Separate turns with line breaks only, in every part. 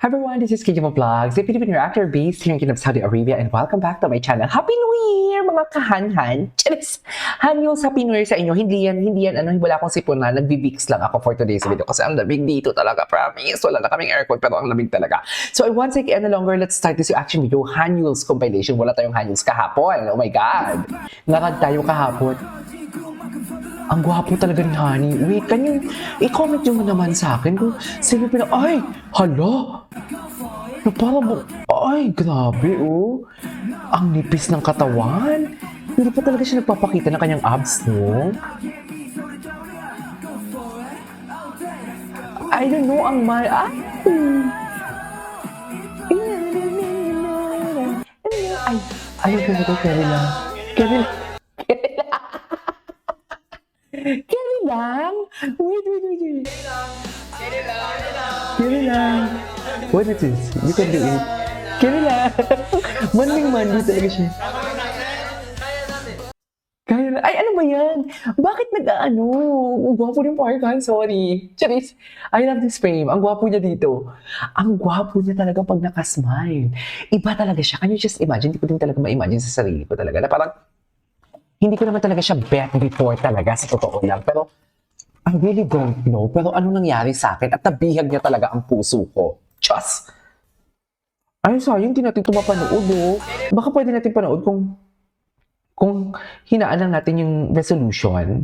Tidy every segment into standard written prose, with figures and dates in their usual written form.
Hi everyone, this is Kingdom Vlogs, the Filipino actor based here in Kingdom of Saudi Arabia, and welcome back to my channel. Happy New Year mga kahanhan! Charis! Hanyos, Happy New Year sa inyo. Hindi yan, wala akong sipunan. Nagbi-Vicks lang ako for today's video kasi ang lamig dito talaga, promise. Wala na kaming aircon pero ang lamig talaga. So once again, no longer, let's start this action video. Hanyos compilation. Wala tayong Hanyos kahapon. Oh my God! Narad tayo kahapon. Ang gwapo talaga ni Honey. Wait, can you i-comment nyo naman sa akin kung sino ay, hala! Na parang, ay, grabe, oh. Ang nipis ng katawan. Hindi pa talaga siya nagpapakita ng kanyang abs, no? I don't know, ang ay, ano ka ito, Kelly lang? Kelly lang? Wait. Kelly lang. What is this? You can do it. Kelly lang. Manling-manli talaga siya. Kaya na. Ay, ano ba yan? Bakit nag-ano? Ang gwapo ng Parkan, sorry. Charis, I love this frame. Ang gwapo niya dito. Ang gwapo niya talaga pag nakasmile. Iba talaga siya. Can you just imagine? Hindi ko din talaga ma-imagine sa sarili ko talaga. Na parang, hindi ko naman talaga siya bet before talaga, sa totoo lang. Pero, I really don't know. Pero ano nangyari sa akin? At nabihag niya talaga ang puso ko. Just. Ay, sayang, hindi natin ito mapanood, oh. Baka pwede natin panood kung hinaan lang natin yung resolution.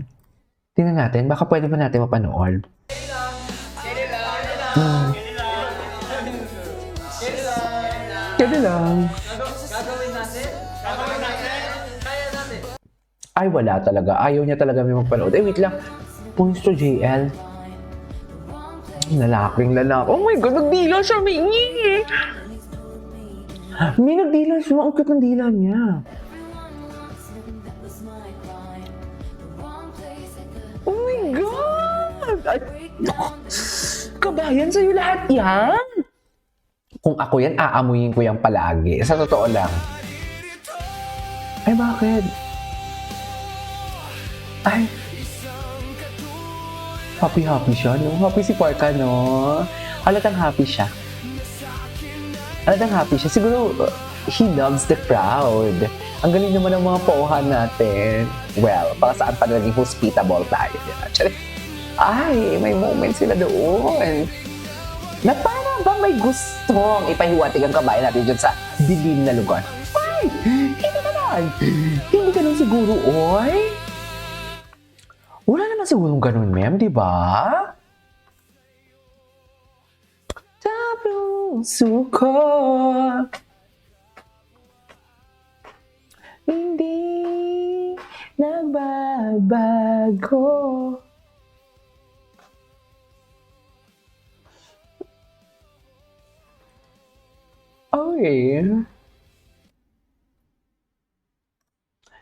Tingnan natin, baka pwede ba natin mapanood? Kaya lang. Ay, wala talaga. Ayaw niya talaga may magpanood. Eh, wait lang. Points to JL. Lalaking lalaki. Oh my God, nagdila siya, Mingy! May nagdila siya. Ang cute ng dila niya. Oh my God! Ay, kabayan sa'yo lahat yan. Kung ako yan, aamuyin ko yan palagi. Sa totoo lang. Ay, bakit? Ay, happy siya, no? Happy si Parka, no? Halatang happy siya. Siguro, he loves the crowd. Ang galing naman ng mga pauhan natin. Well, para saan pa naging hospitable tayo. Ay, may moment sila doon. Na para ba may gustong ipahiwatig ang kabayan natin dyan sa dilim na lugar? Ay, hindi naman. Hindi ganun siguro, oy. Wala naman sigurong ganun, ma'am, di ba? Puso ko hindi nagbabago. Okay.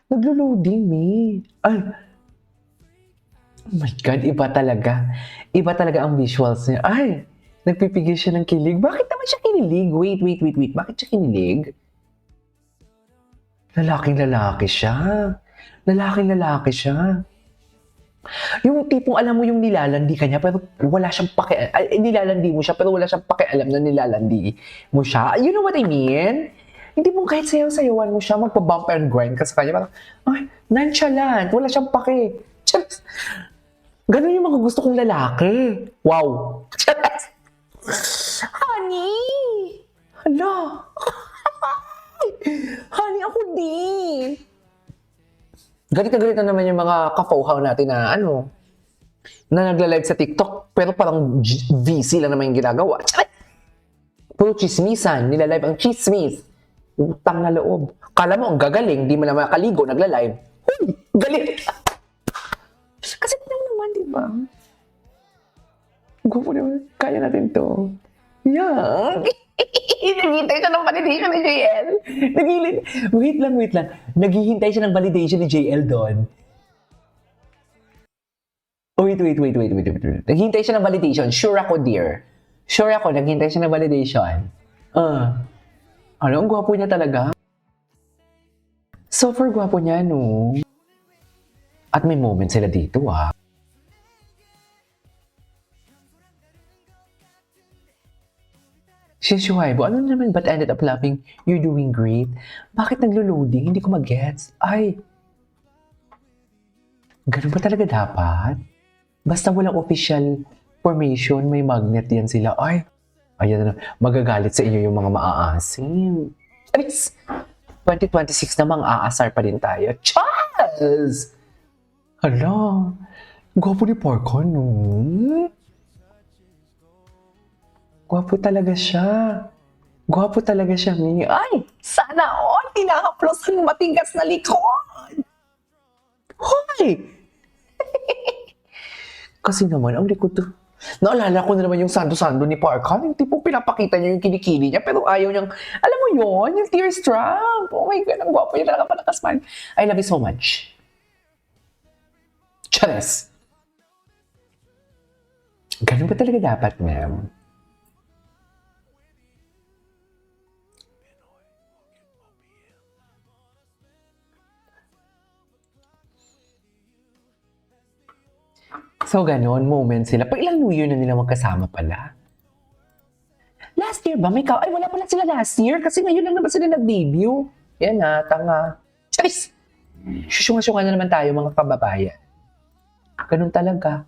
Naglo-loading, me. Ay, oh my God, iba talaga. Iba talaga ang visuals niya. Ay, nagpipigil siya ng kilig. Bakit naman siya kinilig? Wait. Bakit siya kinilig? Lalaking-lalaki siya. Yung tipong alam mo yung nilalandi ka niya, pero wala siyang nilalandi mo siya, pero wala siyang pakialam na nilalandi mo siya. You know what I mean? Hindi mo kahit sayaw-sayawan mo siya, magpa-bump and grind ka sa kanya. Parang, ay, nonchalant. Wala siyang pake. Ganun yung mga gusto kong lalaki. Wow. Honey! Hala! Honey, ako din! Galit na naman yung mga ka-fauhaw natin na na nagla-live sa TikTok pero parang VC lang naman yung ginagawa. Puro chismisan. Nila-live ang chismis. Utang na loob. Kala mo ang gagaling, di mo na makaligo, nagla-live. Galit! Kasi naman, di ba? Gupo naman. Kaya natin to. Yeah. Naghihintay siya ng validation ni JL. Wait lang. Naghihintay siya ng validation ni JL doon. Oh, wait. Naghihintay siya ng validation. Sure ako, dear. Naghihintay siya ng validation. Ang gwapo niya talaga. Super gwapo niya, no? At may moment sila dito, ah. Shuaibo, ano naman ba't ended up loving You're Doing Great? Bakit naglo-loading? Hindi ko mag-gets. Ay, ganun ba talaga dapat? Basta walang official formation, may magnet yan sila. Ay, ayan na, magagalit sa inyo yung mga maaasim. Charis! 2026 namang aasar pa din tayo. Chaz! Hala, gwapo ni Porco, no? Gwapo talaga siya. Gwapo talaga siya, Mi. Ay, sana all tinahaplos ang matigas na likod. Hoy! Kasi naman, ang likod to. Naalala ko na naman yung sando-sando ni Parkan. Yung tipong pinapakita niya yung kinikili niya, pero ayaw niyang, alam mo yon yung tear strap. Oh my God, ang gwapo niya talaga palakas man. I love you so much. Charis! Ganun ba talaga dapat, ma'am? So, ganon, moment sila. Pag ilang New Year na nila magkasama pala? Last year ba? Ay, wala pala sila last year kasi ngayon lang naman sila nag-debut. Yan na, tanga. Charis! Susunga-sunga na naman tayo mga kababayan. Ganun talaga.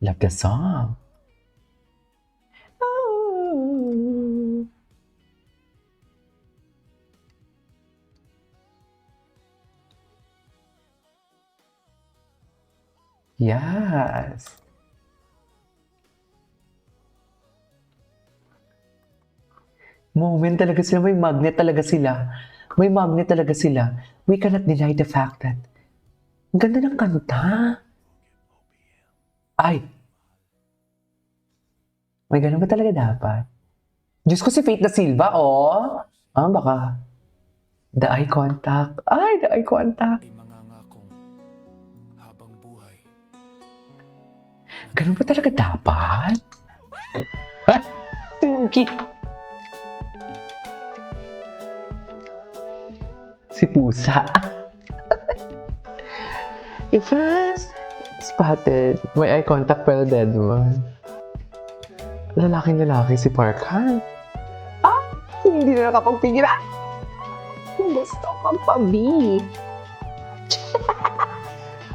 Love the song. Oh. Yes. Moment talaga sila. May magnet talaga sila. May magnet talaga sila. We cannot deny the fact that ang ganda ng kanta. Ay. May ganun ba talaga dapat? Diyos ko si Faith da Silva, oh. Ah, baka. The eye contact. Ay, the eye contact.
Ay mangangakong habang buhay.
Ganun ba talaga dapat? Ha? Tunki. Si Pusa. If first spotted, may eye contact pero dead man. Lalaking-lalaki si Parkan. Ah! Hindi na nakapagpigil. Ah! Gusto magpabi.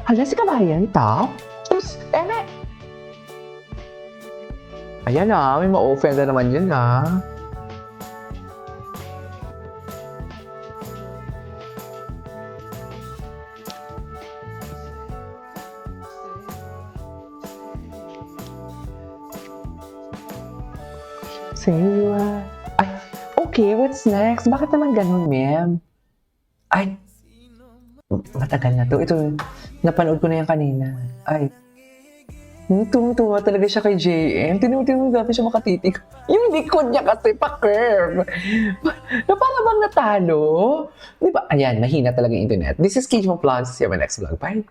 Hala, si Kabayan, top? Tapos, eme! Ayan na, may ma-offend na naman yun na. Say what? Ay, okay, what's next? Bakit naman ganun, ma'am? Ay, matagal na to. Ito, napanood ko na yan kanina. Ay, tuwa talaga siya kay JM. Tinutin dati siya makatitig. Yung likod niya kasi pa-curve. Na para bang natalo. Di ba? Ayan, mahina talaga yung internet. This is Cage Vlogs. See you on my next vlog. Bye!